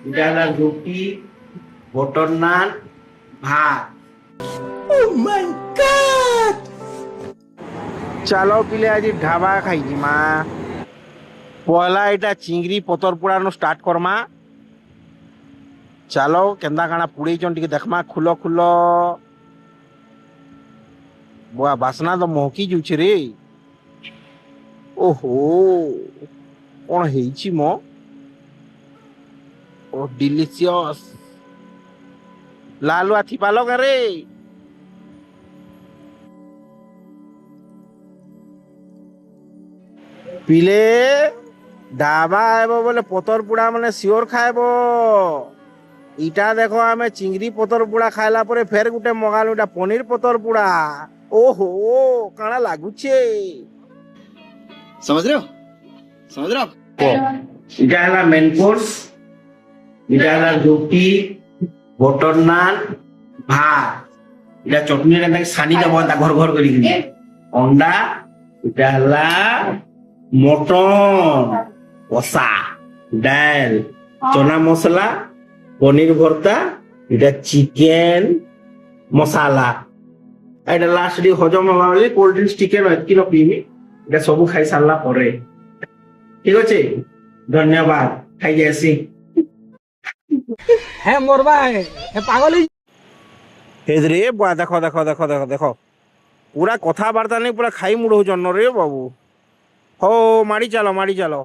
এটা হলো রুটি, বটর নান, ভাত। চালো পিলে আজ ঢাবা খাই মা। পয়লা এটা চিংড়ি পতর পোড়ানো স্টার্ট করমা। চালো কেন্দা কাଣା পুড়েইছন টিকে দেখমা। খুলো খুলো। বুয়া বাসনা তো মহকি যাଉଛି রে। ଓହୋ କଣ ହେଇଛି ମ? ଓ ଡିଲିସିୟସ୍। ଲାଲୁଆ ଥିପାଲ ଗାରେ। ପିଲେ ଢାବା ଆଇବ ବୋଲେ ପତର ପୁଡା ମାନେ ସିଓର ଖାଇବ। ଇଟା ଦେଖ ଆମେ ଚିଙ୍ଗିରି ପତର ପୁଡା ଖାଇଲା ପରେ ଫେର ଗୋଟେ ମଗାଲୁ ଏଟା ପନିର ପତର ପୁଡା। ଓହୋ କାଣା ଲାଗୁଛେ। समझ रहे हो समझ रहे हो এটা ହେଲା মেন কোর্স। এটা ହେଲା রুটি, বটর নান, ভাত। এটা চটনি রে সানি দেব তা ঘর ঘর করি অন্ডা। এটা ହେଲା মটন কষা, ডাল, চনা মশলা, পনির ভর্তা, এটা চিকেন মশালা। এটা লাস্ট রে হজম হবা বলে কোল্ড ড্রিঙ্কস চিকেন এতকি ন পিমি। এটা সবু খাই সারলা পরে ঠিক আছে। ধন্যবাদ খাই যাইছি। হ্যাঁ মোর ভাই হ্যাঁ পাগল রে বুয়া দেখো দেখো দেখো দেখো দেখো পুরা কথাবার্তা নেই পুরা খাই মুড় হচ্ছন রে বাবু। হো মারি চালো মারি চালো।